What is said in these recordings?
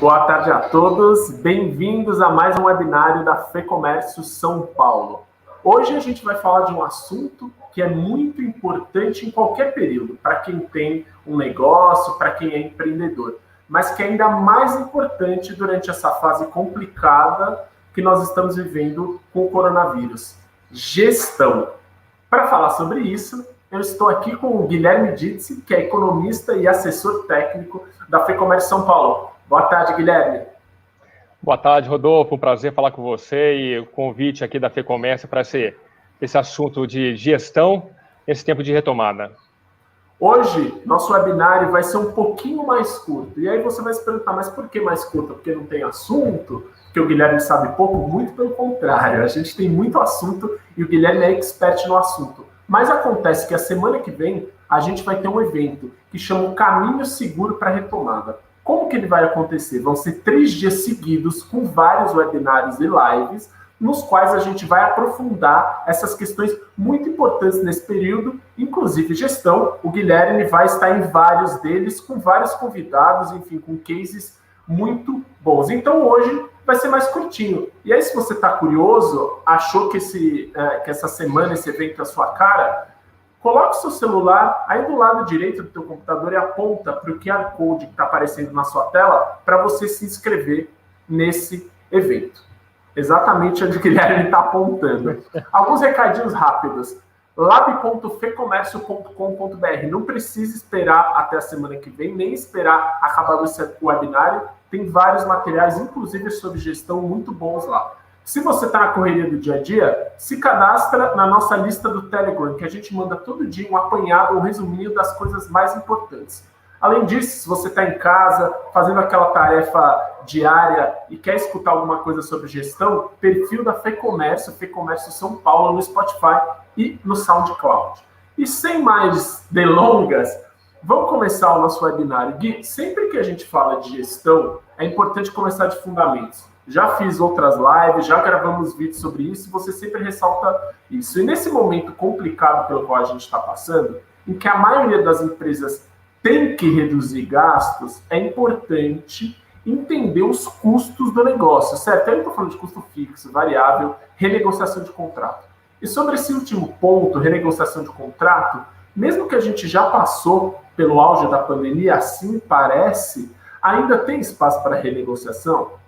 Boa tarde a todos, bem-vindos a mais um webinário da FEComércio São Paulo. Hoje a gente vai falar de um assunto que é muito importante em qualquer período, para quem tem um negócio, para quem é empreendedor, mas que é ainda mais importante durante essa fase complicada que nós estamos vivendo com o coronavírus: gestão. Para falar sobre isso, eu estou aqui com o Guilherme Ditzi, que é economista e assessor técnico da FEComércio São Paulo. Boa tarde, Guilherme. Boa tarde, Rodolfo. Um prazer falar com você e o convite aqui da FEComércio para esse assunto de gestão nesse tempo de retomada. Hoje, nosso webinário vai ser um pouquinho mais curto. E aí você vai se perguntar, mas por que mais curto? Porque não tem assunto? Porque o Guilherme sabe pouco? Muito pelo contrário. A gente tem muito assunto e o Guilherme é expert no assunto. Mas acontece que a semana que vem a gente vai ter um evento que chama o Caminho Seguro para a Retomada. Como que ele vai acontecer? Vão ser 3 dias seguidos com vários webinários e lives, nos quais a gente vai aprofundar essas questões muito importantes nesse período, inclusive gestão. O Guilherme vai estar em vários deles, com vários convidados, enfim, com cases muito bons. Então hoje vai ser mais curtinho. E aí, se você está curioso, achou que essa semana esse evento é a sua cara, coloque o seu celular aí do lado direito do teu computador e aponta para o QR Code que está aparecendo na sua tela para você se inscrever nesse evento. Exatamente onde o Guilherme está apontando. Alguns recadinhos rápidos. lab.fecomércio.com.br. Não precisa esperar até a semana que vem, nem esperar acabar o webinário. Tem vários materiais, inclusive sobre gestão, muito bons lá. Se você está na correria do dia a dia, se cadastra na nossa lista do Telegram, que a gente manda todo dia um apanhado, um resuminho das coisas mais importantes. Além disso, se você está em casa, fazendo aquela tarefa diária e quer escutar alguma coisa sobre gestão, perfil da FEComércio, FEComércio São Paulo, no Spotify e no SoundCloud. E sem mais delongas, vamos começar o nosso webinário. Gui, sempre que a gente fala de gestão, é importante começar de fundamentos. Já fiz outras lives, já gravamos vídeos sobre isso, e você sempre ressalta isso. E nesse momento complicado pelo qual a gente está passando, em que a maioria das empresas tem que reduzir gastos, é importante entender os custos do negócio, certo? Eu não estou falando de custo fixo, variável, renegociação de contrato. E sobre esse último ponto, renegociação de contrato, mesmo que a gente já passou pelo auge da pandemia, assim parece, ainda tem espaço para renegociação?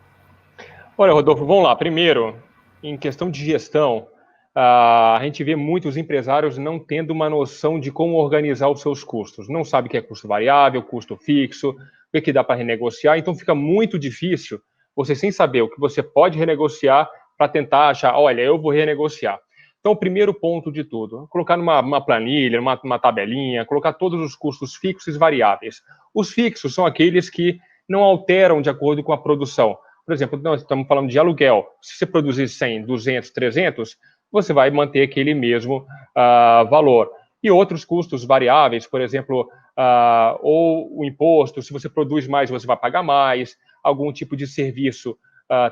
Olha, Rodolfo, vamos lá. Primeiro, em questão de gestão, a gente vê muitos empresários não tendo uma noção de como organizar os seus custos. Não sabe o que é custo variável, custo fixo, o que dá para renegociar. Então, fica muito difícil você, sem saber o que você pode renegociar, para tentar achar, olha, eu vou renegociar. Então, o primeiro ponto de tudo, colocar numa planilha, numa tabelinha, colocar todos os custos fixos e variáveis. Os fixos são aqueles que não alteram de acordo com a produção. Por exemplo, nós estamos falando de aluguel. Se você produzir 100, 200, 300, você vai manter aquele mesmo valor. E outros custos variáveis, por exemplo, ou o imposto, se você produz mais, você vai pagar mais, algum tipo de serviço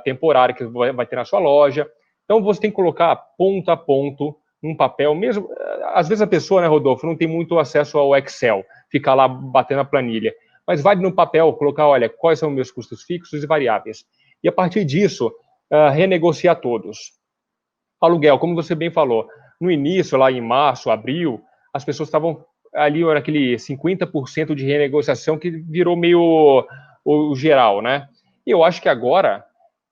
temporário que vai ter na sua loja. Então, você tem que colocar ponto a ponto, num papel, mesmo. Às vezes a pessoa, né, Rodolfo, não tem muito acesso ao Excel, ficar lá batendo a planilha. Mas vale no papel colocar, olha, quais são os meus custos fixos e variáveis. E a partir disso, renegociar todos. Aluguel, como você bem falou, no início, lá em março, abril, as pessoas estavam ali, naquele 50% de renegociação que virou meio o geral, né? E eu acho que agora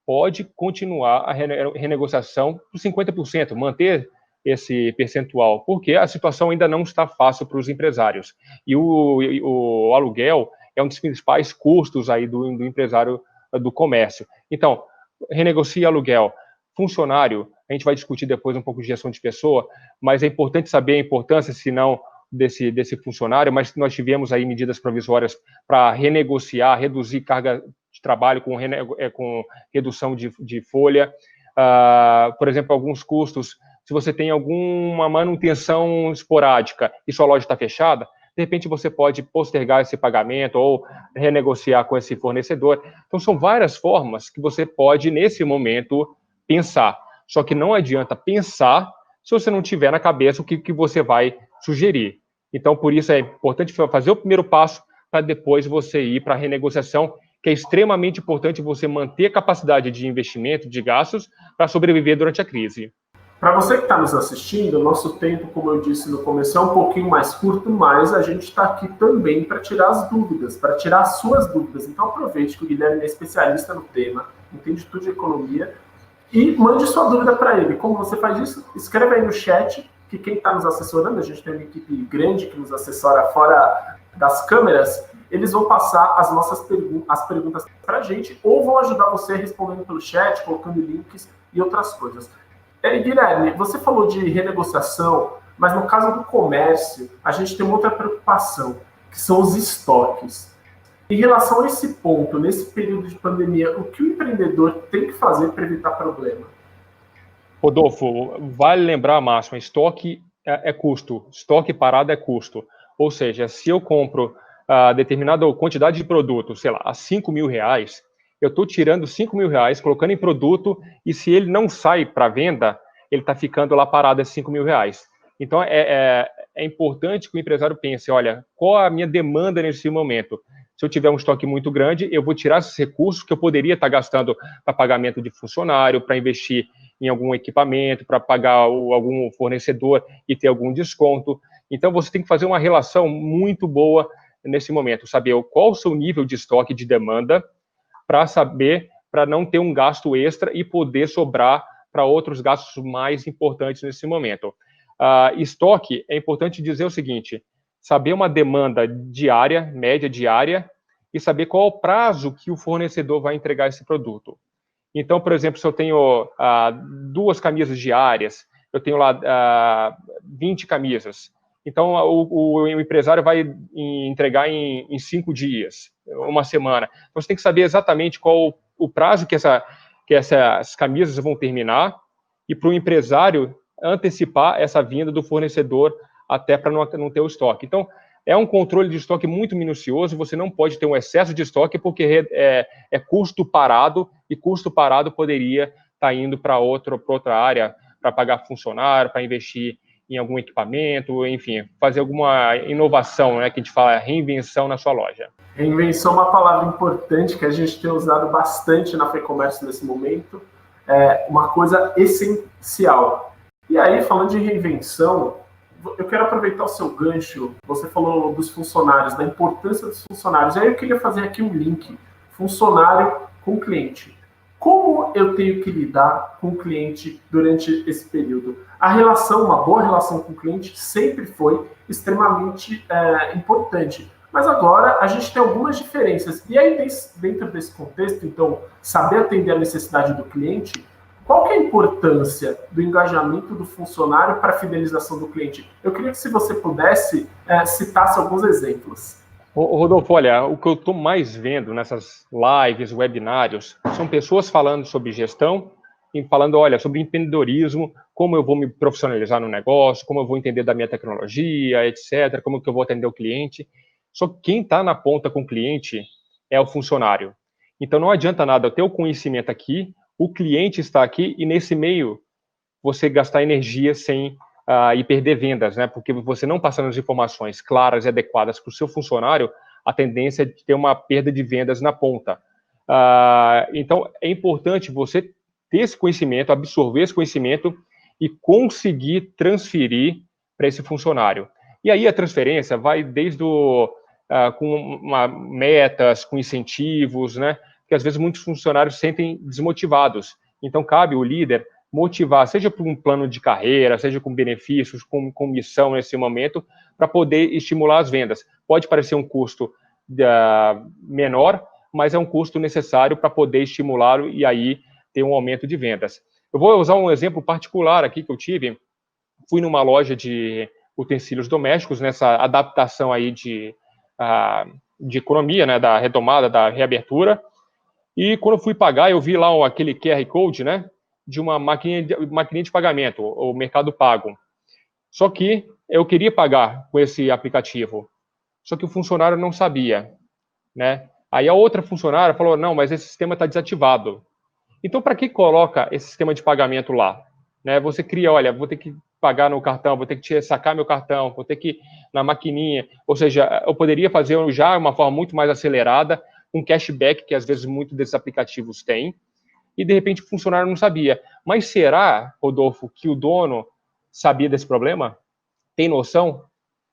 pode continuar a renegociação por 50%, manter esse percentual, porque a situação ainda não está fácil para os empresários. E o aluguel, é um dos principais custos aí do empresário do comércio. Então, renegocia aluguel. Funcionário, a gente vai discutir depois um pouco de gestão de pessoa, mas é importante saber a importância, se não desse funcionário, mas nós tivemos aí medidas provisórias para renegociar, reduzir carga de trabalho com redução de folha. Por exemplo, alguns custos, se você tem alguma manutenção esporádica e sua loja está fechada, de repente você pode postergar esse pagamento ou renegociar com esse fornecedor. Então, são várias formas que você pode, nesse momento, pensar. Só que não adianta pensar se você não tiver na cabeça o que você vai sugerir. Então, por isso é importante fazer o primeiro passo para depois você ir para a renegociação, que é extremamente importante você manter a capacidade de investimento, de gastos, para sobreviver durante a crise. Para você que está nos assistindo, o nosso tempo, como eu disse no começo, é um pouquinho mais curto, mas a gente está aqui também para tirar as dúvidas, para tirar as suas dúvidas. Então aproveite que o Guilherme é especialista no tema, entende tudo de economia, e mande sua dúvida para ele. Como você faz isso? Escreve aí no chat, que quem está nos assessorando, a gente tem uma equipe grande que nos assessora fora das câmeras, eles vão passar as perguntas para a gente, ou vão ajudar você respondendo pelo chat, colocando links e outras coisas. Guilherme, você falou de renegociação, mas no caso do comércio, a gente tem uma outra preocupação, que são os estoques. Em relação a esse ponto, nesse período de pandemia, o que o empreendedor tem que fazer para evitar problema? Rodolfo, vale lembrar, Márcio, estoque é custo, estoque parado é custo. Ou seja, se eu compro determinada quantidade de produto, sei lá, a R$5.000, eu estou tirando R$5.000, colocando em produto, e se ele não sai para venda, ele está ficando lá parado a R$5.000. Então, é importante que o empresário pense, olha, qual a minha demanda nesse momento? Se eu tiver um estoque muito grande, eu vou tirar esses recursos que eu poderia estar gastando para pagamento de funcionário, para investir em algum equipamento, para pagar algum fornecedor e ter algum desconto. Então, você tem que fazer uma relação muito boa nesse momento, saber qual o seu nível de estoque de demanda, para não ter um gasto extra e poder sobrar para outros gastos mais importantes nesse momento. Estoque, é importante dizer o seguinte, saber uma demanda diária, média diária, e saber qual é o prazo que o fornecedor vai entregar esse produto. Então, por exemplo, se eu tenho 2 camisas diárias, eu tenho lá 20 camisas, então o empresário vai entregar em 5 dias, uma semana. Então, você tem que saber exatamente qual o prazo que essas camisas vão terminar, e para o empresário antecipar essa vinda do fornecedor até para não ter o estoque. Então, é um controle de estoque muito minucioso, você não pode ter um excesso de estoque, porque é custo parado, e custo parado poderia estar indo para outra área, para pagar funcionário, para investir em algum equipamento, enfim, fazer alguma inovação, né, que a gente fala reinvenção na sua loja. Reinvenção é uma palavra importante que a gente tem usado bastante na FEComércio nesse momento, é uma coisa essencial. E aí, falando de reinvenção, eu quero aproveitar o seu gancho, você falou dos funcionários, da importância dos funcionários, aí eu queria fazer aqui um link, funcionário com cliente. Como eu tenho que lidar com o cliente durante esse período? Uma boa relação com o cliente sempre foi extremamente importante. Mas agora a gente tem algumas diferenças. E aí, dentro desse contexto, então, saber atender a necessidade do cliente, qual que é a importância do engajamento do funcionário para a fidelização do cliente? Eu queria que, se você pudesse, citasse alguns exemplos. Rodolfo, olha, o que eu estou mais vendo nessas lives, webinários, são pessoas falando sobre gestão e falando, olha, sobre empreendedorismo, como eu vou me profissionalizar no negócio, como eu vou entender da minha tecnologia, etc., como que eu vou atender o cliente. Só que quem está na ponta com o cliente é o funcionário. Então, não adianta nada eu ter o conhecimento aqui, o cliente está aqui, e nesse meio você gastar energia sem e perder vendas, né? Porque você não passando as informações claras e adequadas para o seu funcionário, a tendência é de ter uma perda de vendas na ponta. Então, é importante você ter esse conhecimento, absorver esse conhecimento e conseguir transferir para esse funcionário. E aí a transferência vai desde com metas, com incentivos, né? Porque às vezes muitos funcionários se sentem desmotivados. Então, cabe o líder motivar, seja por um plano de carreira, seja com benefícios, com missão nesse momento, para poder estimular as vendas. Pode parecer um custo menor, mas é um custo necessário para poder estimulá-lo e aí ter um aumento de vendas. Eu vou usar um exemplo particular aqui que eu tive. Fui numa loja de utensílios domésticos, nessa adaptação aí de economia, né, da retomada, da reabertura, e quando eu fui pagar, eu vi lá aquele QR Code, né, de uma maquininha de pagamento, o Mercado Pago. Só que eu queria pagar com esse aplicativo, só que o funcionário não sabia, né? Aí a outra funcionária falou, não, mas esse sistema está desativado. Então, para que coloca esse sistema de pagamento lá? Né? Você cria, olha, vou ter que pagar no cartão, vou ter que sacar meu cartão, vou ter que ir na maquininha. Ou seja, eu poderia fazer já uma forma muito mais acelerada, um cashback, que às vezes muitos desses aplicativos têm, e de repente o funcionário não sabia. Mas será, Rodolfo, que o dono sabia desse problema? Tem noção?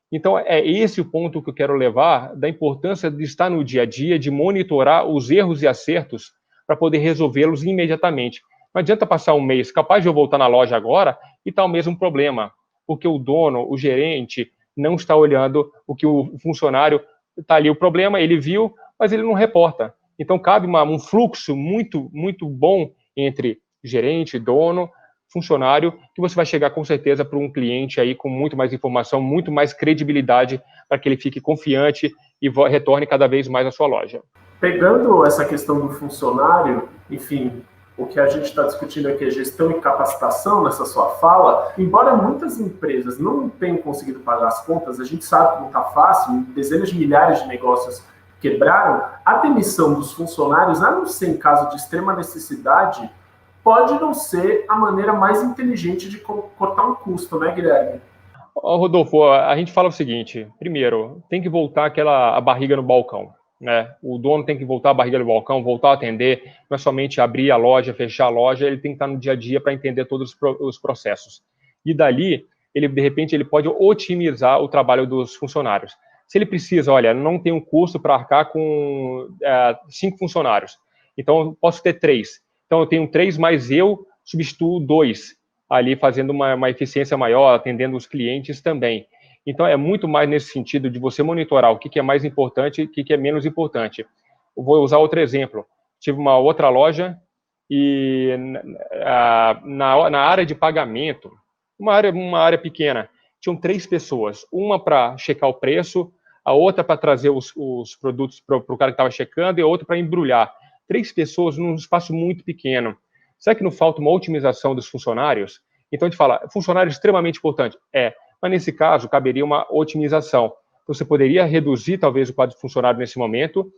Então, é esse o ponto que eu quero levar, da importância de estar no dia a dia, de monitorar os erros e acertos para poder resolvê-los imediatamente. Não adianta passar um mês, capaz de eu voltar na loja agora e tá o mesmo problema, porque o dono, o gerente, não está olhando o que o funcionário está ali. O problema, ele viu, mas ele não reporta. Então, cabe um fluxo muito, muito bom entre gerente, dono, funcionário, que você vai chegar com certeza para um cliente aí com muito mais informação, muito mais credibilidade, para que ele fique confiante e retorne cada vez mais à sua loja. Pegando essa questão do funcionário, enfim, o que a gente está discutindo aqui é gestão e capacitação nessa sua fala. Embora muitas empresas não tenham conseguido pagar as contas, a gente sabe que não está fácil, dezenas de milhares de negócios quebraram, a demissão dos funcionários, a não ser em caso de extrema necessidade, pode não ser a maneira mais inteligente de cortar um custo, né, Guilherme? Rodolfo, a gente fala o seguinte, primeiro, tem que voltar a barriga no balcão, né? O dono tem que voltar a barriga no balcão, voltar a atender, não é somente abrir a loja, fechar a loja, ele tem que estar no dia a dia para entender todos os processos. E dali, de repente, ele pode otimizar o trabalho dos funcionários. Se ele precisa, olha, não tem um custo para arcar com 5 funcionários, então eu posso ter 3. Então eu tenho 3, mas eu substituo 2 ali, fazendo uma eficiência maior, atendendo os clientes também. Então é muito mais nesse sentido de você monitorar o que é mais importante e o que é menos importante. Eu vou usar outro exemplo. Tive uma outra loja e na área de pagamento, uma área pequena, tinham 3 pessoas, uma para checar o preço, a outra para trazer os produtos para o cara que estava checando e a outra para embrulhar. 3 pessoas num espaço muito pequeno. Será que não falta uma otimização dos funcionários? Então a gente fala, funcionário extremamente importante. Mas nesse caso caberia uma otimização. Você poderia reduzir talvez o quadro de funcionário nesse momento,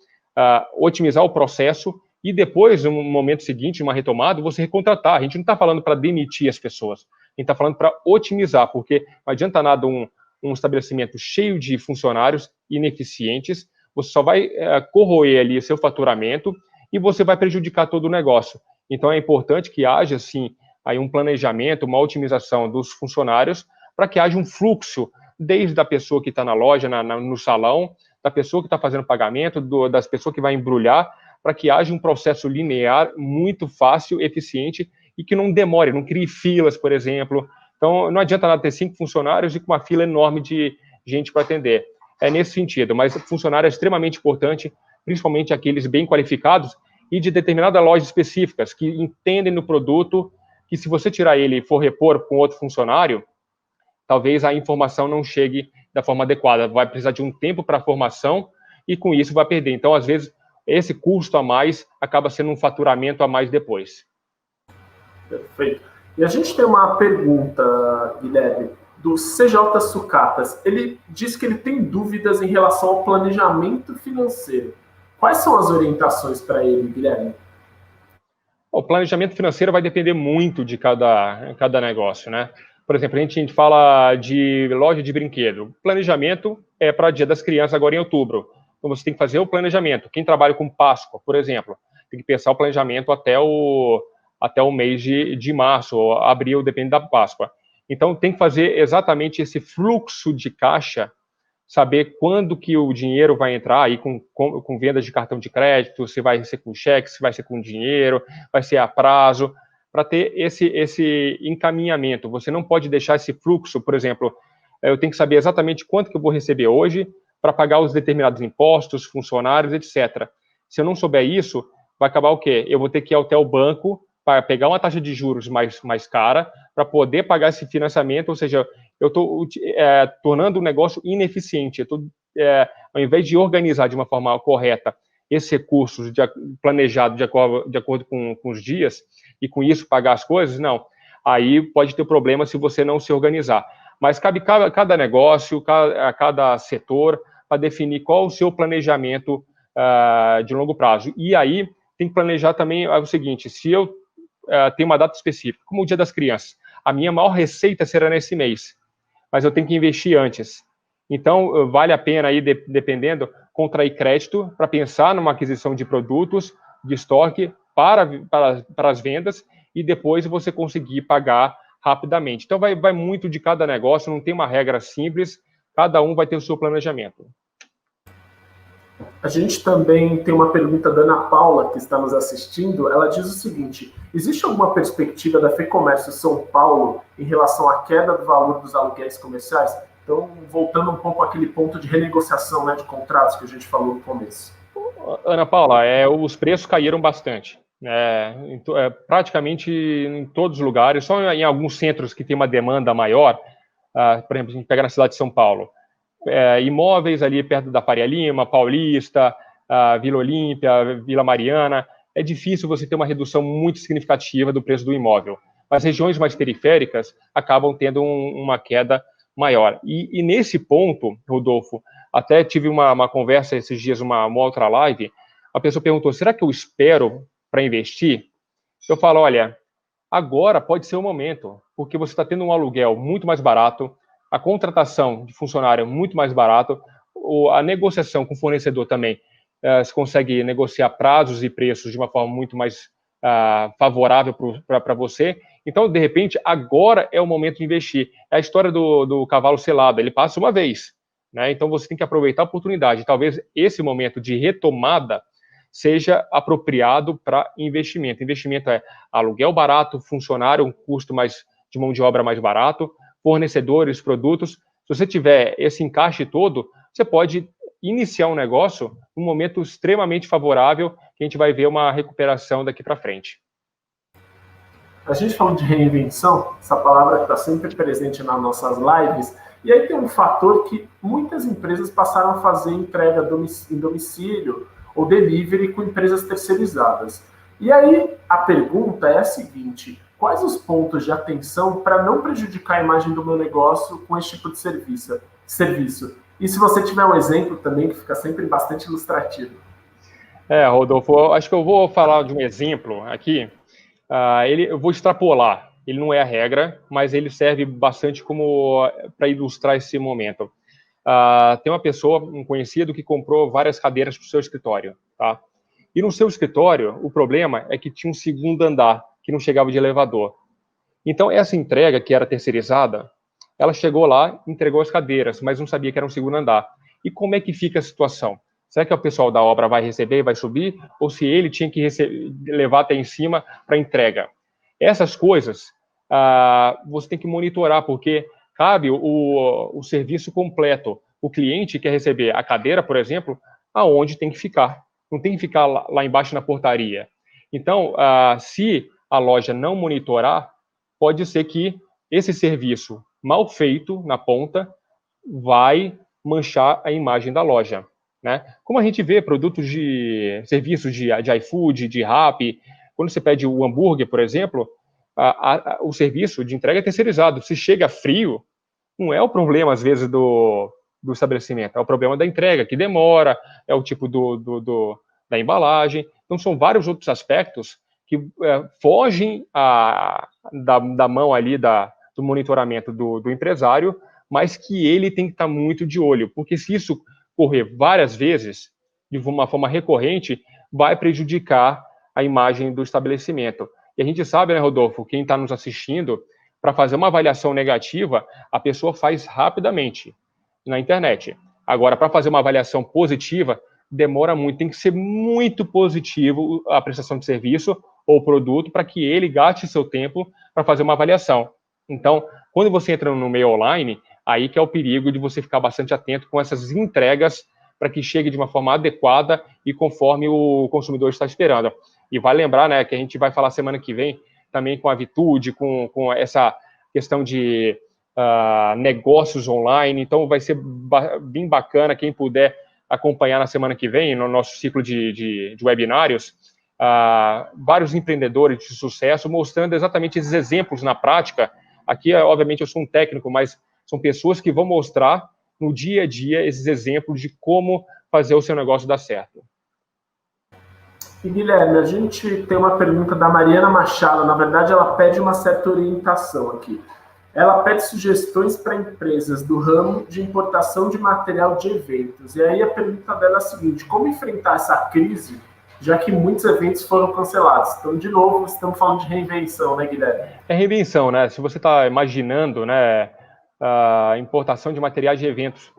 otimizar o processo e depois, no momento seguinte, uma retomada, você recontratar. A gente não está falando para demitir as pessoas, a gente está falando para otimizar, porque não adianta nada um estabelecimento cheio de funcionários ineficientes, você só vai corroer ali seu faturamento e você vai prejudicar todo o negócio. Então, é importante que haja, sim, aí um planejamento, uma otimização dos funcionários, para que haja um fluxo, desde a pessoa que está na loja, no salão, da pessoa que está fazendo pagamento, das pessoas que vai embrulhar, para que haja um processo linear, muito fácil, eficiente, e que não demore, não crie filas, por exemplo. Então, não adianta nada ter 5 funcionários e com uma fila enorme de gente para atender. É nesse sentido, mas funcionário é extremamente importante, principalmente aqueles bem qualificados, e de determinadas lojas específicas, que entendem no produto, que se você tirar ele e for repor com outro funcionário, talvez a informação não chegue da forma adequada. Vai precisar de um tempo para a formação e com isso vai perder. Então, às vezes, esse custo a mais acaba sendo um faturamento a mais depois. Perfeito. E a gente tem uma pergunta, Guilherme, do CJ Sucatas. Ele diz que ele tem dúvidas em relação ao planejamento financeiro. Quais são as orientações para ele, Guilherme? O planejamento financeiro vai depender muito de cada negócio, né? Por exemplo, a gente fala de loja de brinquedo. Planejamento é para Dia das Crianças agora em outubro. Então você tem que fazer o planejamento. Quem trabalha com Páscoa, por exemplo, tem que pensar o planejamento até o mês de março, ou abril, depende da Páscoa. Então tem que fazer exatamente esse fluxo de caixa, saber quando que o dinheiro vai entrar aí com vendas de cartão de crédito, se vai ser com cheque, se vai ser com dinheiro, vai ser a prazo, para ter esse encaminhamento. Você não pode deixar esse fluxo, por exemplo, eu tenho que saber exatamente quanto que eu vou receber hoje, para pagar os determinados impostos, funcionários, etc. Se eu não souber isso, vai acabar o quê? Eu vou ter que ir até o banco para pegar uma taxa de juros mais cara para poder pagar esse financiamento, ou seja, eu estou tornando o negócio ineficiente. Eu estou, ao invés de organizar de uma forma correta esses recursos planejados de acordo com os dias e com isso pagar as coisas, não. Aí pode ter problema se você não se organizar. Mas cabe cada negócio, cada setor, para definir qual o seu planejamento de longo prazo. E aí tem que planejar também o seguinte, se eu tenho uma data específica, como o Dia das Crianças, a minha maior receita será nesse mês, mas eu tenho que investir antes. Então, vale a pena aí, dependendo, contrair crédito para pensar numa aquisição de produtos, de estoque para as vendas e depois você conseguir pagar rapidamente. Então, vai muito de cada negócio, não tem uma regra simples, cada um vai ter o seu planejamento. A gente também tem uma pergunta da Ana Paula, que está nos assistindo. Ela diz o seguinte: existe alguma perspectiva da FEComércio São Paulo em relação à queda do valor dos aluguéis comerciais? Então, voltando um pouco àquele ponto de renegociação, né, de contratos que a gente falou no começo. Ana Paula, os preços caíram bastante. Praticamente em todos os lugares, só em alguns centros que tem uma demanda maior, por exemplo, a gente pega na cidade de São Paulo, imóveis ali perto da Faria Lima, Paulista, Vila Olímpia, Vila Mariana, é difícil você ter uma redução muito significativa do preço do imóvel. Mas regiões mais periféricas acabam tendo uma queda maior. E nesse ponto, Rodolfo, até tive uma conversa esses dias, uma outra live, a pessoa perguntou, será que eu espero para investir? Eu falo, olha, agora pode ser o momento, porque você está tendo um aluguel muito mais barato, a contratação de funcionário é muito mais barato, a negociação com o fornecedor também, você consegue negociar prazos e preços de uma forma muito mais favorável para você. Então, de repente, agora é o momento de investir. É a história do cavalo selado, ele passa uma vez, né? Então, você tem que aproveitar a oportunidade. Talvez esse momento de retomada seja apropriado para investimento. Investimento é aluguel barato, funcionário, um custo de mão de obra mais barato, fornecedores, produtos. Se você tiver esse encaixe todo, você pode iniciar um negócio num momento extremamente favorável, que a gente vai ver uma recuperação daqui para frente. A gente falou de reinvenção, essa palavra que está sempre presente nas nossas lives, e aí tem um fator que muitas empresas passaram a fazer entrega em domicílio ou delivery com empresas terceirizadas. E aí a pergunta é a seguinte: quais os pontos de atenção para não prejudicar a imagem do meu negócio com esse tipo de serviço? E se você tiver um exemplo também, que fica sempre bastante ilustrativo. Rodolfo, acho que eu vou falar de um exemplo aqui. Eu vou extrapolar. Ele não é a regra, mas ele serve bastante como para ilustrar esse momento. Tem uma pessoa, um conhecido, que comprou várias cadeiras para o seu escritório, tá? E no seu escritório, o problema é que tinha um segundo andar, que não chegava de elevador. Então, essa entrega, que era terceirizada, ela chegou lá, entregou as cadeiras, mas não sabia que era um segundo andar. E como é que fica a situação? Será que o pessoal da obra vai receber, vai subir? Ou se ele tinha que levar até em cima para entrega? Essas coisas, você tem que monitorar, porque cabe o serviço completo. O cliente quer receber a cadeira, por exemplo, aonde tem que ficar. Não tem que ficar lá embaixo na portaria. Então, se a loja não monitorar, pode ser que esse serviço mal feito na ponta vai manchar a imagem da loja, né? Como a gente vê serviços de iFood, de Rappi, quando você pede o hambúrguer, por exemplo, o serviço de entrega é terceirizado. Se chega frio, não é o problema, às vezes, do estabelecimento, é o problema da entrega, que demora, é o tipo da embalagem. Então, são vários outros aspectos que fogem da mão ali do monitoramento do empresário, mas que ele tem que estar muito de olho, porque se isso correr várias vezes, de uma forma recorrente, vai prejudicar a imagem do estabelecimento. E a gente sabe, né, Rodolfo, quem está nos assistindo, para fazer uma avaliação negativa, a pessoa faz rapidamente na internet. Agora, para fazer uma avaliação positiva, demora muito. Tem que ser muito positivo a prestação de serviço ou produto para que ele gaste seu tempo para fazer uma avaliação. Então, quando você entra no meio online, Aí que é o perigo de você ficar bastante atento com essas entregas para que chegue de uma forma adequada e conforme o consumidor está esperando. E vai lembrar, né, que a gente vai falar semana que vem também com a Vitude, com essa questão de negócios online. Então vai ser bem bacana quem puder acompanhar na semana que vem, no nosso ciclo de webinários, vários empreendedores de sucesso mostrando exatamente esses exemplos na prática. Aqui, obviamente, eu sou um técnico, mas são pessoas que vão mostrar no dia a dia esses exemplos de como fazer o seu negócio dar certo. E, Guilherme, a gente tem uma pergunta da Mariana Machado. Na verdade, ela pede uma certa orientação aqui. Ela pede sugestões para empresas do ramo de importação de material de eventos. E aí a pergunta dela é a seguinte: como enfrentar essa crise, já que muitos eventos foram cancelados? Então, de novo, estamos falando de reinvenção, né, Guilherme? É reinvenção, né? Se você está imaginando, né, a importação de materiais de eventos,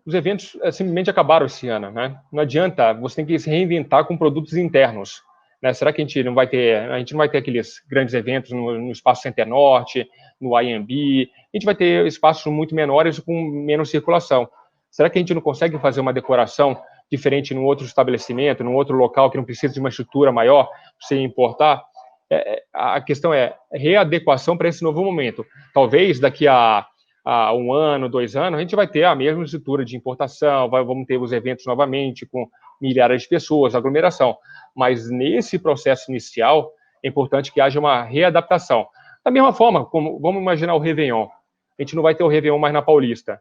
os eventos simplesmente acabaram esse ano, né? Não adianta, você tem que se reinventar com produtos internos, né? Será que a gente não vai ter aqueles grandes eventos no Espaço Center Norte, no IMB? A gente vai ter espaços muito menores com menos circulação. Será que a gente não consegue fazer uma decoração diferente num outro estabelecimento, num outro local que não precisa de uma estrutura maior para você importar? A questão é readequação para esse novo momento. Talvez daqui a 1 ano, 2 anos, a gente vai ter a mesma estrutura de importação, vamos ter os eventos novamente com milhares de pessoas, aglomeração. Mas nesse processo inicial, é importante que haja uma readaptação. Da mesma forma, como, vamos imaginar o Réveillon. A gente não vai ter o Réveillon mais na Paulista.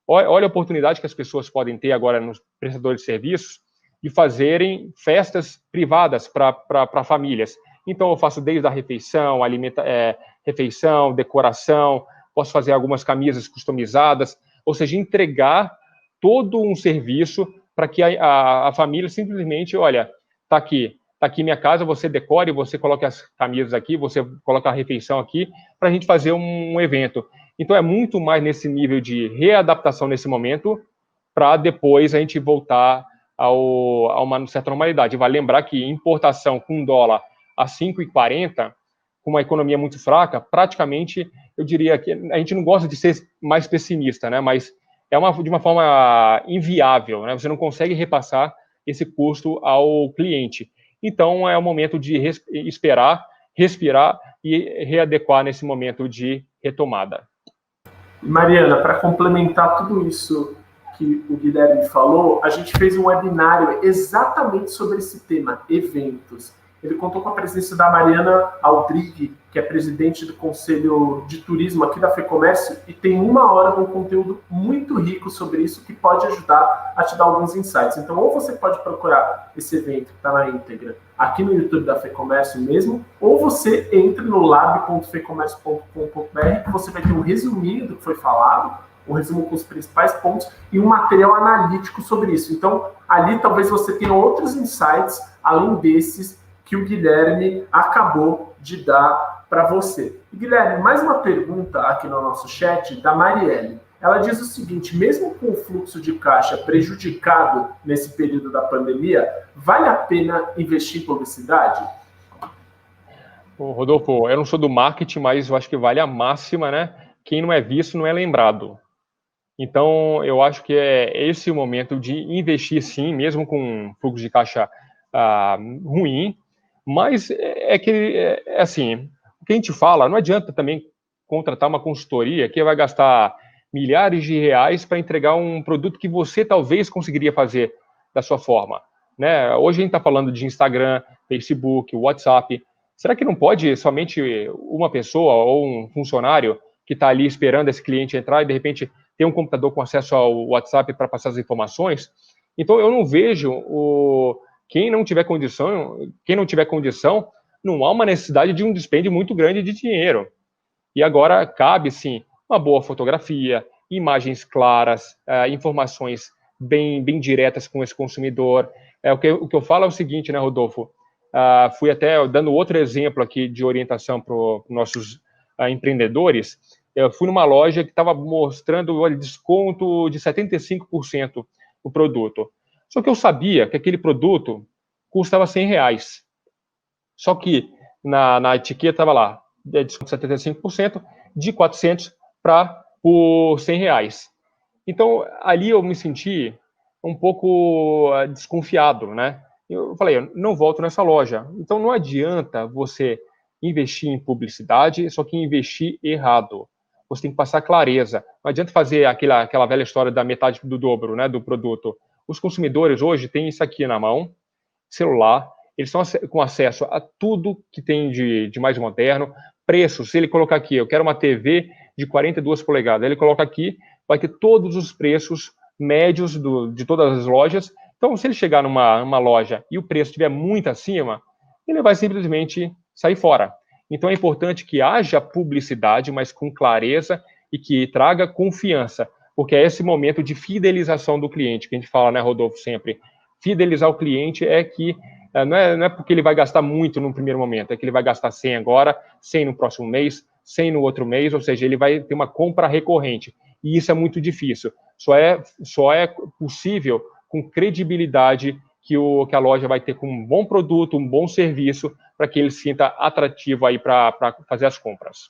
Olha a oportunidade que as pessoas podem ter agora nos prestadores de serviços de fazerem festas privadas para famílias. Então, eu faço desde a refeição, refeição, decoração, posso fazer algumas camisas customizadas, ou seja, entregar todo um serviço para que a família simplesmente, olha, tá aqui minha casa, você decore, você coloca as camisas aqui, você coloca a refeição aqui, para a gente fazer um evento. Então, é muito mais nesse nível de readaptação nesse momento, para depois a gente voltar a uma certa normalidade. Vai lembrar que importação com dólar a 5,40, com uma economia muito fraca, praticamente, eu diria que a gente não gosta de ser mais pessimista, né? Mas é de uma forma inviável, né? Você não consegue repassar esse custo ao cliente. Então, é o momento de esperar, respirar e readequar nesse momento de retomada. Mariana, para complementar tudo isso que o Guilherme falou, a gente fez um webinário exatamente sobre esse tema, eventos. Ele contou com a presença da Mariana Aldrigue, que é presidente do Conselho de Turismo aqui da FEComércio, e tem 1 hora de um conteúdo muito rico sobre isso que pode ajudar a te dar alguns insights. Então, ou você pode procurar esse evento que está na íntegra aqui no YouTube da FEComércio mesmo, ou você entra no lab.fecomércio.com.br, que você vai ter um resuminho do que foi falado, um resumo com os principais pontos e um material analítico sobre isso. Então, ali talvez você tenha outros insights, além desses que o Guilherme acabou de dar para você. E, Guilherme, mais uma pergunta aqui no nosso chat da Marielle. Ela diz o seguinte: mesmo com o fluxo de caixa prejudicado nesse período da pandemia, vale a pena investir em publicidade? Rodolfo, eu não sou do marketing, mas eu acho que vale a máxima, né? Quem não é visto não é lembrado. Então, eu acho que é esse o momento de investir, sim, mesmo com um fluxo de caixa ruim, mas assim, o que a gente fala, não adianta também contratar uma consultoria que vai gastar milhares de reais para entregar um produto que você talvez conseguiria fazer da sua forma, né? Hoje a gente está falando de Instagram, Facebook, WhatsApp. Será que não pode somente uma pessoa ou um funcionário que está ali esperando esse cliente entrar e, de repente, ter um computador com acesso ao WhatsApp para passar as informações? Então, eu não vejo quem não tiver condição, não há uma necessidade de um dispêndio muito grande de dinheiro. E agora cabe, sim, uma boa fotografia, imagens claras, informações bem diretas com esse consumidor. O que eu falo é o seguinte, né, Rodolfo? Fui até dando outro exemplo aqui de orientação para os nossos empreendedores. Eu fui numa loja que estava mostrando, olha, desconto de 75% no produto. Só que eu sabia que aquele produto custava R$100. Só que na etiqueta estava lá, desconto de 75%, de 400 para por R$100. Então, ali eu me senti um pouco desconfiado, né? Eu falei, eu não volto nessa loja. Então, não adianta você investir em publicidade, só que investir errado. Você tem que passar clareza. Não adianta fazer aquela velha história da metade do dobro, né, do produto. Os consumidores hoje têm isso aqui na mão, celular, eles estão com acesso a tudo que tem de mais moderno, preço, se ele colocar aqui, eu quero uma TV de 42 polegadas, ele coloca aqui, vai ter todos os preços médios de todas as lojas. Então, se ele chegar numa loja e o preço estiver muito acima, ele vai simplesmente sair fora. Então, é importante que haja publicidade, mas com clareza e que traga confiança, porque é esse momento de fidelização do cliente, que a gente fala, né, Rodolfo, sempre. Fidelizar o cliente é que não é porque ele vai gastar muito no primeiro momento, é que ele vai gastar 100 agora, 100 no próximo mês, 100 no outro mês, ou seja, ele vai ter uma compra recorrente. E isso é muito difícil. Só é possível com credibilidade que a loja vai ter com um bom produto, um bom serviço, para que ele se sinta atrativo aí para fazer as compras.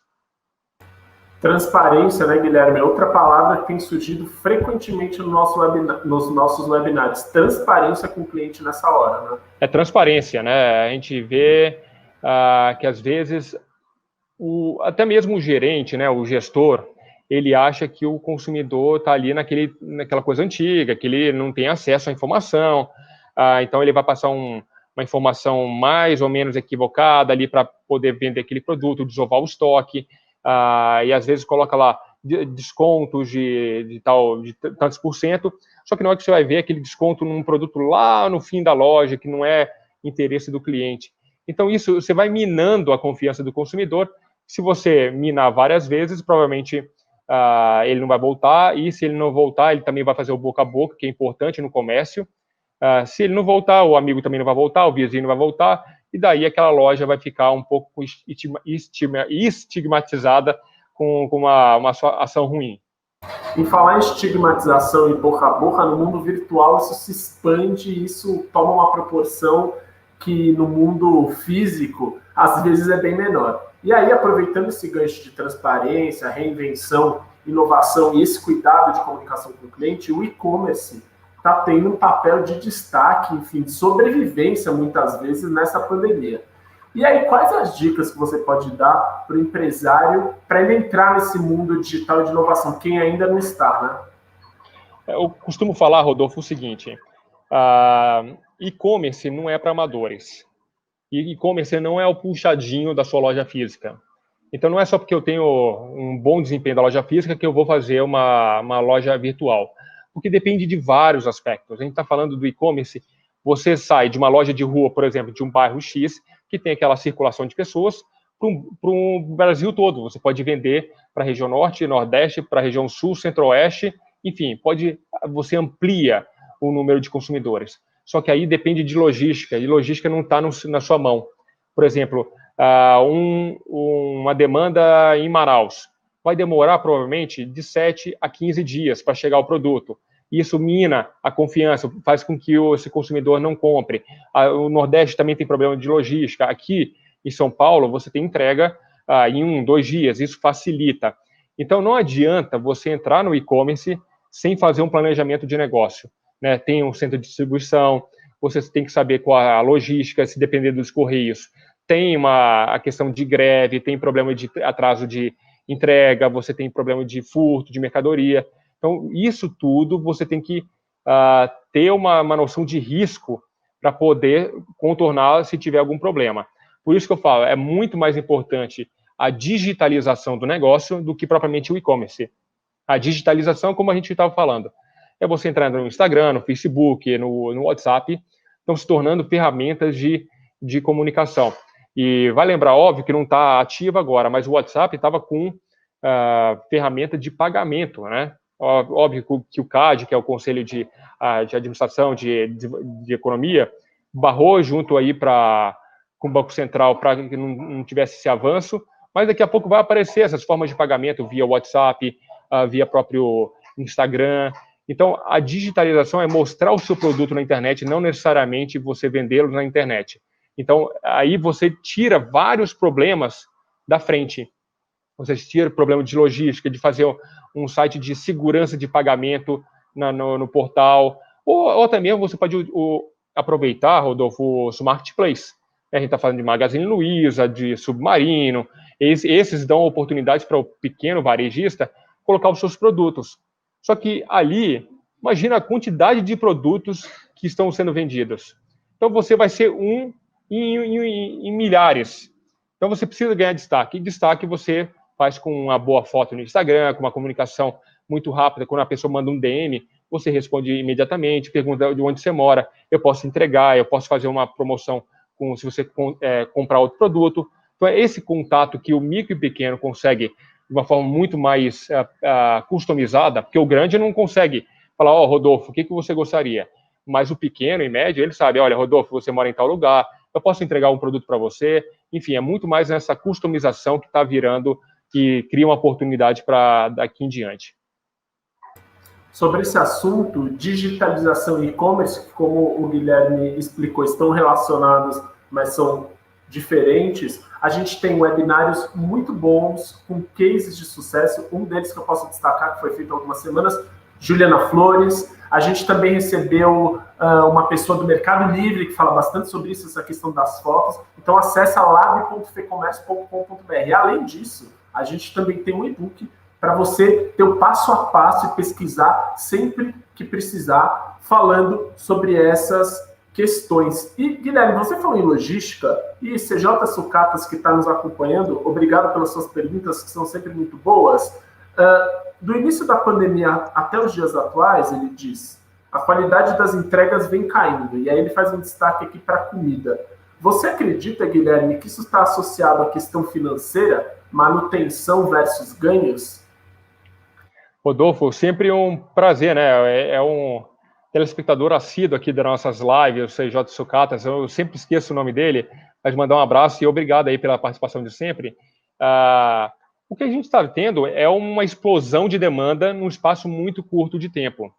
Transparência, né, Guilherme? É outra palavra que tem surgido frequentemente nos nossos webinários. Transparência com o cliente nessa hora, né? É transparência, né? A gente vê que, às vezes, até mesmo o gerente, né, o gestor, ele acha que o consumidor está ali naquela coisa antiga, que ele não tem acesso à informação, então ele vai passar uma informação mais ou menos equivocada ali para poder vender aquele produto, desovar o estoque, e às vezes coloca lá descontos de tantos por cento, só que na hora que você vai ver aquele desconto num produto lá no fim da loja, que não é interesse do cliente. Então isso, você vai minando a confiança do consumidor. Se você minar várias vezes, provavelmente ele não vai voltar, e se ele não voltar, ele também vai fazer o boca a boca, que é importante no comércio. Se ele não voltar, o amigo também não vai voltar, o vizinho não vai voltar, e daí aquela loja vai ficar um pouco estigmatizada com uma ação ruim. Em falar em estigmatização e boca a boca, no mundo virtual isso se expande e isso toma uma proporção que no mundo físico às vezes é bem menor. E aí, aproveitando esse gancho de transparência, reinvenção, inovação e esse cuidado de comunicação com o cliente, o e-commerce está tendo um papel de destaque, enfim, de sobrevivência muitas vezes nessa pandemia. E aí, quais as dicas que você pode dar para o empresário para ele entrar nesse mundo digital de inovação, quem ainda não está, né? Eu costumo falar, Rodolfo, o seguinte, e-commerce não é para amadores. E e-commerce não é o puxadinho da sua loja física. Então, não é só porque eu tenho um bom desempenho da loja física que eu vou fazer uma loja virtual. Porque depende de vários aspectos. A gente está falando do e-commerce, você sai de uma loja de rua, por exemplo, de um bairro X, que tem aquela circulação de pessoas, para o Brasil todo. Você pode vender para a região norte, nordeste, para a região sul, centro-oeste, enfim, você amplia o número de consumidores. Só que aí depende de logística, e logística não está na sua mão. Por exemplo, uma demanda em Manaus vai demorar provavelmente de 7 a 15 dias para chegar o produto. Isso mina a confiança, faz com que esse consumidor não compre. O Nordeste também tem problema de logística. Aqui em São Paulo, você tem entrega em 1, 2 dias, isso facilita. Então, não adianta você entrar no e-commerce sem fazer um planejamento de negócio. Né? Tem um centro de distribuição, você tem que saber qual a logística, se depender dos correios. Tem a questão de greve, tem problema de atraso de entrega, você tem problema de furto de mercadoria. Então, isso tudo você tem que ter uma noção de risco para poder contornar se tiver algum problema. Por isso que eu falo, é muito mais importante a digitalização do negócio do que propriamente o e-commerce. A digitalização, como a gente estava falando, é você entrar no Instagram, no Facebook, no WhatsApp, estão se tornando ferramentas de comunicação. E vai lembrar, óbvio, que não está ativa agora, mas o WhatsApp estava com ferramenta de pagamento, né? Óbvio que o CAD, que é o Conselho de Administração de Economia, barrou junto aí com o Banco Central para que não tivesse esse avanço, mas daqui a pouco vai aparecer essas formas de pagamento via WhatsApp, via próprio Instagram. Então, a digitalização é mostrar o seu produto na internet, não necessariamente você vendê-lo na internet. Então, aí você tira vários problemas da frente. Você tira o problema de logística, de fazer um site de segurança de pagamento no portal, ou até mesmo você pode aproveitar, Rodolfo, o Marketplace. A gente está falando de Magazine Luiza, de Submarino, esses dão oportunidades para o pequeno varejista colocar os seus produtos. Só que ali, imagina a quantidade de produtos que estão sendo vendidos. Então você vai ser um em milhares. Então você precisa ganhar destaque. E destaque você faz com uma boa foto no Instagram, com uma comunicação muito rápida. Quando a pessoa manda um DM, você responde imediatamente, pergunta de onde você mora, eu posso entregar, eu posso fazer uma promoção se você comprar outro produto. Então é esse contato que o micro e pequeno consegue de uma forma muito mais customizada, porque o grande não consegue falar, Rodolfo, o que você gostaria? Mas o pequeno e médio, ele sabe, olha, Rodolfo, você mora em tal lugar, eu posso entregar um produto para você. Enfim, é muito mais nessa customização que está virando, que cria uma oportunidade para daqui em diante. Sobre esse assunto, digitalização e e-commerce, como o Guilherme explicou, estão relacionados, mas são diferentes. A gente tem webinários muito bons, com cases de sucesso. Um deles que eu posso destacar, que foi feito há algumas semanas, Juliana Flores. A gente também recebeu uma pessoa do Mercado Livre que fala bastante sobre isso, essa questão das fotos. Então, acessa lab.fecomércio.com.br. Além disso, a gente também tem um e-book para você ter o passo a passo e pesquisar sempre que precisar, falando sobre essas questões. E, Guilherme, você falou em logística, e CJ Sucatas, que está nos acompanhando, obrigado pelas suas perguntas, que são sempre muito boas. Do início da pandemia até os dias atuais, ele diz, a qualidade das entregas vem caindo, e aí ele faz um destaque aqui para a comida. Você acredita, Guilherme, que isso está associado à questão financeira, manutenção versus ganhos? Rodolfo, sempre um prazer, né? É um telespectador assíduo aqui das nossas lives, o CJ Sucatas, eu sempre esqueço o nome dele, mas mandar um abraço e obrigado aí pela participação de sempre. O que a gente está tendo é uma explosão de demanda num espaço muito curto de tempo.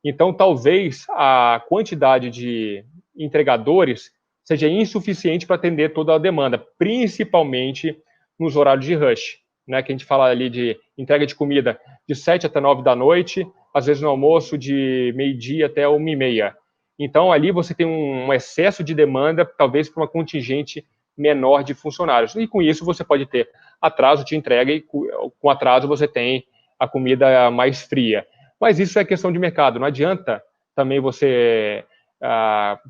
Então, talvez a quantidade de entregadores seja insuficiente para atender toda a demanda, principalmente nos horários de rush, né? Que a gente fala ali de entrega de comida de 7 até 9 da noite, às vezes no almoço de meio-dia até 1h30. Então, ali você tem um excesso de demanda, talvez para uma contingente menor de funcionários. E com isso você pode ter atraso de entrega e com atraso você tem a comida mais fria. Mas isso é questão de mercado. Não adianta também você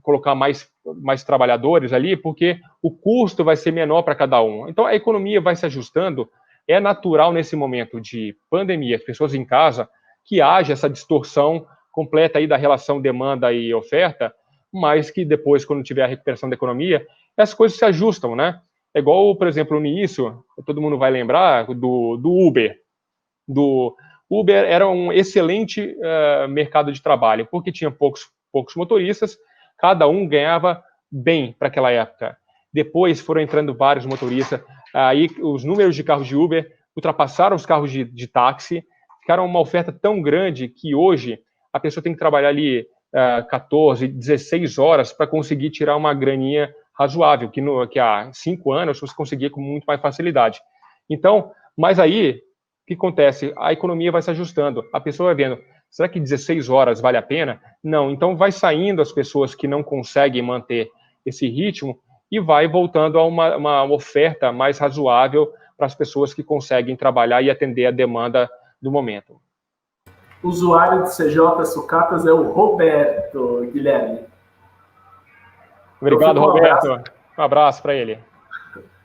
colocar mais trabalhadores ali, porque o custo vai ser menor para cada um. Então, a economia vai se ajustando. É natural nesse momento de pandemia, as pessoas em casa, que haja essa distorção completa aí da relação demanda e oferta, mas que depois, quando tiver a recuperação da economia, as coisas se ajustam, né? É igual, por exemplo, no início, todo mundo vai lembrar do Uber. Do Uber era um excelente mercado de trabalho, porque tinha poucos motoristas, cada um ganhava bem para aquela época. Depois foram entrando vários motoristas, aí os números de carros de Uber ultrapassaram os carros de táxi, ficaram uma oferta tão grande que hoje a pessoa tem que trabalhar ali 14, 16 horas para conseguir tirar uma graninha razoável, que há 5 anos você conseguia com muito mais facilidade. Então, mas aí, o que acontece? A economia vai se ajustando, a pessoa vai vendo, será que 16 horas vale a pena? Não, então vai saindo as pessoas que não conseguem manter esse ritmo e vai voltando a uma oferta mais razoável para as pessoas que conseguem trabalhar e atender a demanda do momento. O usuário de CJ Sucatas é o Roberto, Guilherme. Obrigado, Roberto. Um abraço para ele.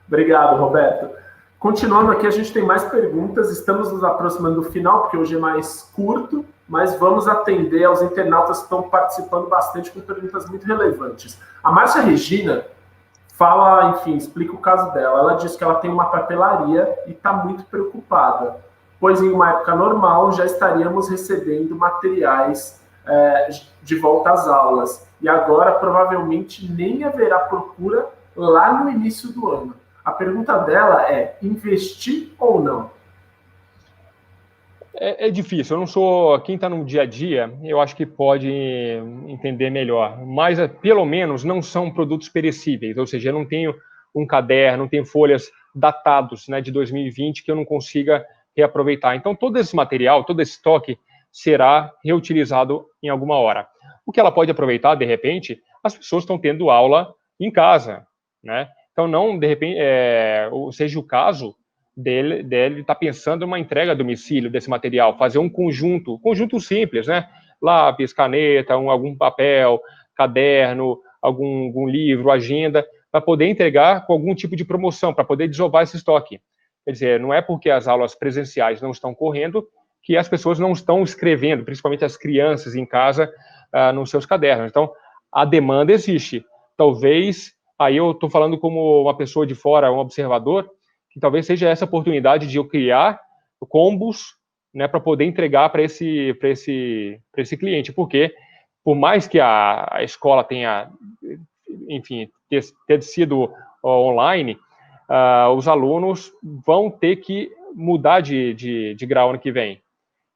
Obrigado, Roberto. Continuando aqui, a gente tem mais perguntas. Estamos nos aproximando do final, porque hoje é mais curto, mas vamos atender aos internautas que estão participando bastante com perguntas muito relevantes. A Márcia Regina fala, enfim, explica o caso dela. Ela diz que ela tem uma papelaria e está muito preocupada, pois em uma época normal já estaríamos recebendo materiais de volta às aulas. E agora, provavelmente, nem haverá procura lá no início do ano. A pergunta dela é, investir ou não? É difícil, eu não sou... Quem está no dia a dia, eu acho que pode entender melhor. Mas, pelo menos, não são produtos perecíveis, ou seja, eu não tenho um caderno, tem folhas datados, né, de 2020 que eu não consiga reaproveitar. Então, todo esse material, todo esse estoque será reutilizado em alguma hora. O que ela pode aproveitar, de repente, as pessoas estão tendo aula em casa, né? Então, não, de repente, seja o caso dele estar pensando em uma entrega a domicílio desse material, fazer um conjunto simples, né? Lápis, caneta, algum papel, caderno, algum livro, agenda, para poder entregar com algum tipo de promoção, para poder desovar esse estoque. Quer dizer, não é porque as aulas presenciais não estão correndo que as pessoas não estão escrevendo, principalmente as crianças em casa, nos seus cadernos. Então, a demanda existe. Talvez, aí eu estou falando como uma pessoa de fora, um observador, que talvez seja essa oportunidade de eu criar combos, né, para poder entregar para esse cliente, porque por mais que a escola tenha, enfim, ter sido online, os alunos vão ter que mudar de grau ano que vem.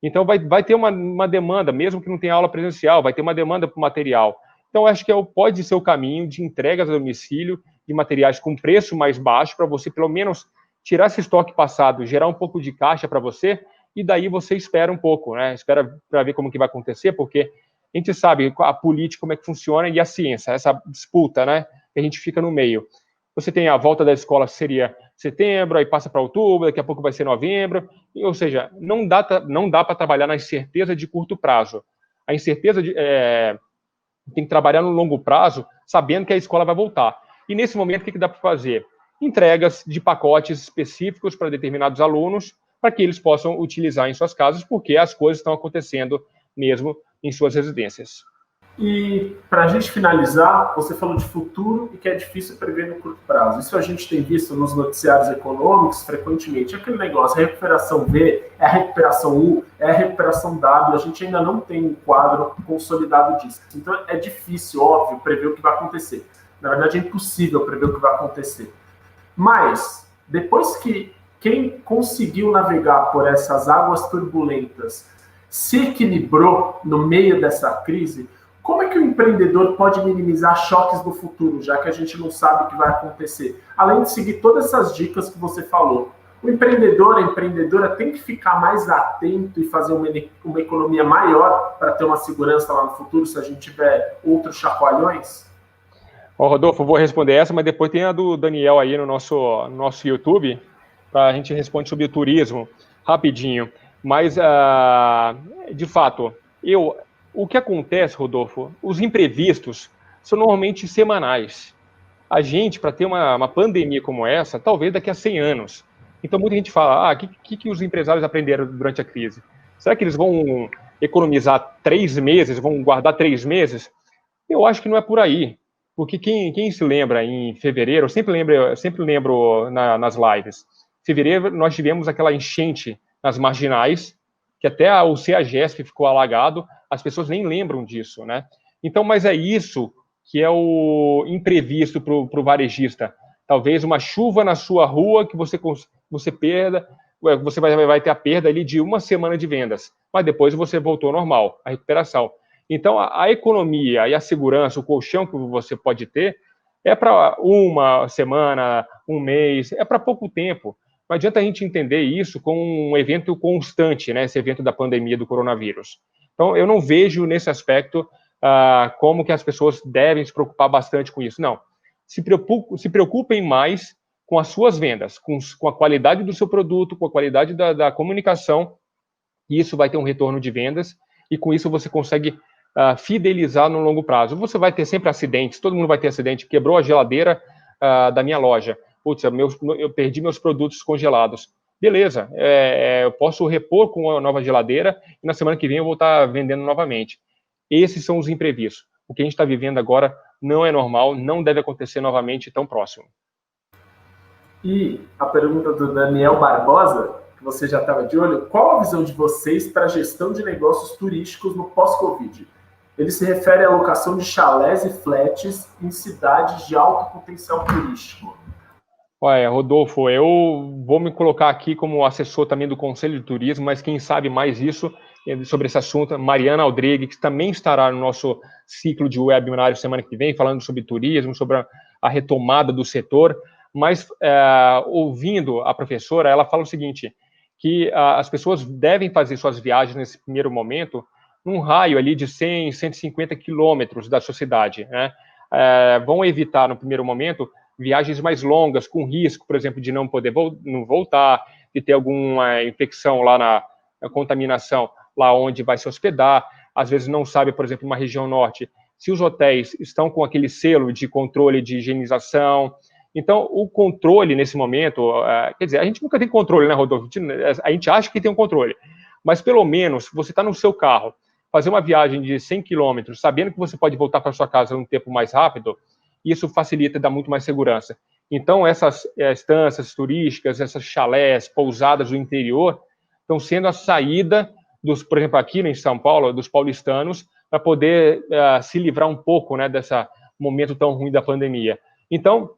Então, vai ter uma demanda, mesmo que não tenha aula presencial, vai ter uma demanda por material. Então, acho que pode ser o caminho de entregas a domicílio de materiais com preço mais baixo, para você, pelo menos, tirar esse estoque passado, gerar um pouco de caixa para você, e daí você espera um pouco, né? Espera para ver como que vai acontecer, porque a gente sabe a política, como é que funciona, e a ciência, essa disputa, né? Que a gente fica no meio. Você tem a volta da escola, que seria setembro, aí passa para outubro, daqui a pouco vai ser novembro, ou seja, não dá para trabalhar na incerteza de curto prazo. A incerteza tem que trabalhar no longo prazo, sabendo que a escola vai voltar. E nesse momento, o que dá para fazer? Entregas de pacotes específicos para determinados alunos, para que eles possam utilizar em suas casas, porque as coisas estão acontecendo mesmo em suas residências. E, para a gente finalizar, você falou de futuro e que é difícil prever no curto prazo. Isso a gente tem visto nos noticiários econômicos frequentemente. Aquele negócio, a recuperação V, é a recuperação U, é a recuperação W. A gente ainda não tem um quadro consolidado disso. Então, é difícil, óbvio, prever o que vai acontecer. Na verdade, é impossível prever o que vai acontecer. Mas, depois que quem conseguiu navegar por essas águas turbulentas se equilibrou no meio dessa crise, como é que o empreendedor pode minimizar choques do futuro, já que a gente não sabe o que vai acontecer? Além de seguir todas essas dicas que você falou, o empreendedor, a empreendedora tem que ficar mais atento e fazer uma economia maior para ter uma segurança lá no futuro, se a gente tiver outros chacoalhões? Rodolfo, vou responder essa, mas depois tem a do Daniel aí no nosso YouTube, para a gente responder sobre o turismo, rapidinho. Mas, de fato, o que acontece, Rodolfo, os imprevistos são normalmente semanais. A gente, para ter uma pandemia como essa, talvez daqui a 100 anos. Então, muita gente fala, o que os empresários aprenderam durante a crise? Será que eles vão economizar 3 meses, vão guardar 3 meses? Eu acho que não é por aí. Porque quem se lembra em fevereiro, eu sempre lembro nas lives, em fevereiro nós tivemos aquela enchente nas marginais, que até o CEAGESP ficou alagado, as pessoas nem lembram disso, né? Então, mas é isso que é o imprevisto para o varejista. Talvez uma chuva na sua rua que você perda, você vai ter a perda ali de 1 semana de vendas, mas depois você voltou ao normal, a recuperação. Então, a economia e a segurança, o colchão que você pode ter, é para 1 semana, 1 mês, é para pouco tempo. Não adianta a gente entender isso como um evento constante, né? Esse evento da pandemia do coronavírus. Então, eu não vejo nesse aspecto como que as pessoas devem se preocupar bastante com isso. Não. Se preocupem mais com as suas vendas, com a qualidade do seu produto, com a qualidade da comunicação, e isso vai ter um retorno de vendas, e com isso você consegue fidelizar no longo prazo. Você vai ter sempre acidentes, todo mundo vai ter acidente. Quebrou a geladeira da minha loja. Putz, eu perdi meus produtos congelados. Beleza, eu posso repor com uma nova geladeira e na semana que vem eu vou estar vendendo novamente. Esses são os imprevistos. O que a gente está vivendo agora não é normal, não deve acontecer novamente tão próximo. E a pergunta do Daniel Barbosa, que você já estava de olho, qual a visão de vocês para a gestão de negócios turísticos no pós-Covid? Ele se refere à alocação de chalés e flats em cidades de alto potencial turístico. Olha, Rodolfo, eu vou me colocar aqui como assessor também do Conselho de Turismo, mas quem sabe mais isso sobre esse assunto, Mariana Aldrich, que também estará no nosso ciclo de webinário semana que vem, falando sobre turismo, sobre a retomada do setor. Mas, ouvindo a professora, ela fala o seguinte, que as pessoas devem fazer suas viagens nesse primeiro momento num raio ali de 100, 150 quilômetros da sua cidade, né? Vão evitar, no primeiro momento, viagens mais longas, com risco, por exemplo, de não poder não voltar, de ter alguma infecção lá na contaminação, lá onde vai se hospedar. Às vezes não sabe, por exemplo, uma região norte, se os hotéis estão com aquele selo de controle de higienização. Então, o controle nesse momento, quer dizer, a gente nunca tem controle, né, Rodolfo? A gente acha que tem um controle, mas pelo menos você está no seu carro, fazer uma viagem de 100 quilômetros, sabendo que você pode voltar para sua casa num tempo mais rápido, isso facilita e dá muito mais segurança. Então, essas estâncias turísticas, essas chalés, pousadas do interior, estão sendo a saída dos, por exemplo, aqui em São Paulo, dos paulistanos, para poder se livrar um pouco, né, desse momento tão ruim da pandemia. Então,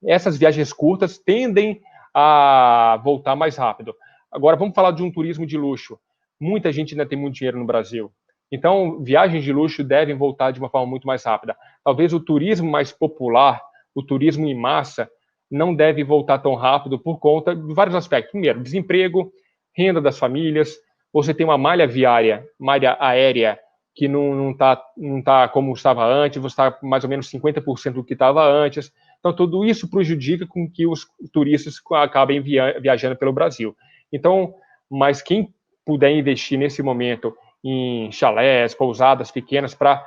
essas viagens curtas tendem a voltar mais rápido. Agora, vamos falar de um turismo de luxo. Muita gente ainda tem muito dinheiro no Brasil. Então, viagens de luxo devem voltar de uma forma muito mais rápida. Talvez o turismo mais popular, o turismo em massa, não deve voltar tão rápido por conta de vários aspectos. Primeiro, desemprego, renda das famílias, você tem uma malha viária, malha aérea, que não tá como estava antes, você está mais ou menos 50% do que estava antes. Então, tudo isso prejudica com que os turistas acabem viajando pelo Brasil. Então, mas quem puder investir nesse momento em chalés, pousadas pequenas, para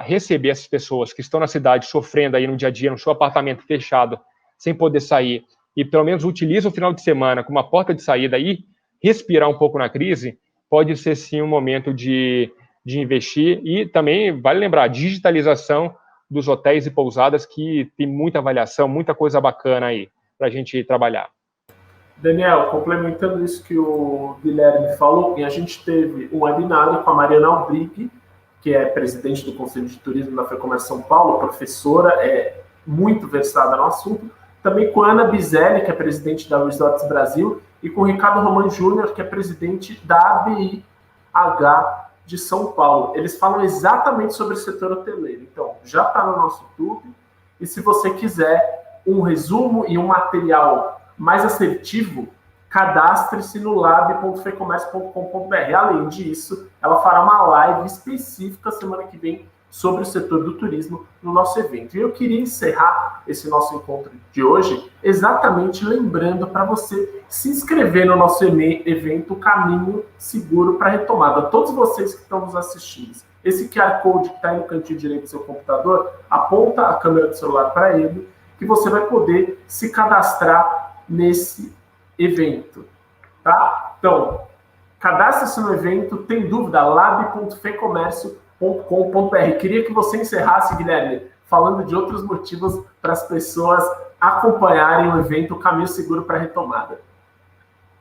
receber essas pessoas que estão na cidade sofrendo aí no dia a dia, no seu apartamento fechado, sem poder sair, e pelo menos utiliza o final de semana como uma porta de saída e respirar um pouco na crise, pode ser sim um momento de investir. E também vale lembrar, digitalização dos hotéis e pousadas, que tem muita avaliação, muita coisa bacana aí para a gente trabalhar. Daniel, complementando isso que o Guilherme falou, a gente teve um webinário com a Mariana Albrig, que é presidente do Conselho de Turismo da FEComércio São Paulo, professora, muito versada no assunto, também com a Ana Bizelli, que é presidente da Resorts Brasil, e com o Ricardo Roman Júnior, que é presidente da ABIH de São Paulo. Eles falam exatamente sobre o setor hoteleiro. Então, já está no nosso YouTube, e se você quiser um resumo e um material mais assertivo, cadastre-se no lab.fecomércio.com.br. Além disso, ela fará uma live específica semana que vem sobre o setor do turismo no nosso evento. E eu queria encerrar esse nosso encontro de hoje exatamente lembrando para você se inscrever no nosso evento Caminho Seguro para a Retomada. Todos vocês que estão nos assistindo, esse QR Code que está aí no cantinho direito do seu computador, aponta a câmera do celular para ele, que você vai poder se cadastrar nesse evento, tá? Então, cadastre-se no evento, tem dúvida, lab.fecomércio.com.br. Queria que você encerrasse, Guilherme, falando de outros motivos para as pessoas acompanharem o evento Caminho Seguro para a Retomada.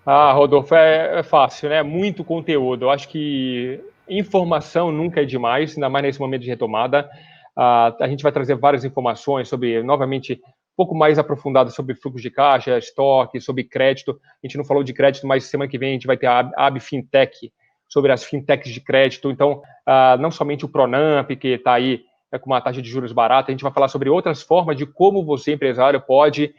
Rodolfo, é fácil, né? Muito conteúdo. Eu acho que informação nunca é demais, ainda mais nesse momento de retomada. A gente vai trazer várias informações sobre, novamente, um pouco mais aprofundado sobre fluxo de caixa, estoque, sobre crédito. A gente não falou de crédito, mas semana que vem a gente vai ter a AB Fintech, sobre as fintechs de crédito. Então, não somente o Pronamp, que está aí com uma taxa de juros barata, a gente vai falar sobre outras formas de como você, empresário, pode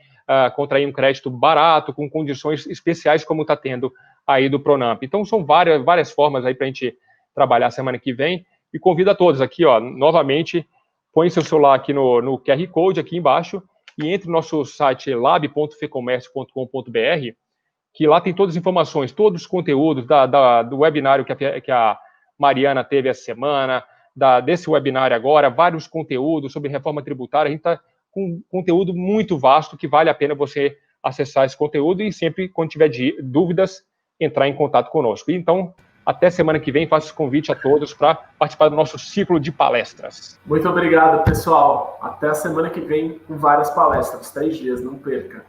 contrair um crédito barato, com condições especiais, como está tendo aí do Pronamp. Então, são várias formas aí para a gente trabalhar semana que vem. E convido a todos aqui, novamente, põe seu celular aqui no QR Code aqui embaixo, e entre no nosso site lab.fecomércio.com.br, que lá tem todas as informações, todos os conteúdos do webinário que a Mariana teve essa semana, desse webinário agora, vários conteúdos sobre reforma tributária. A gente está com um conteúdo muito vasto, que vale a pena você acessar esse conteúdo e sempre, quando tiver dúvidas, entrar em contato conosco. Então, até semana que vem, faço esse convite a todos para participar do nosso ciclo de palestras. Muito obrigado, pessoal. Até a semana que vem com várias palestras. 3 dias, não perca.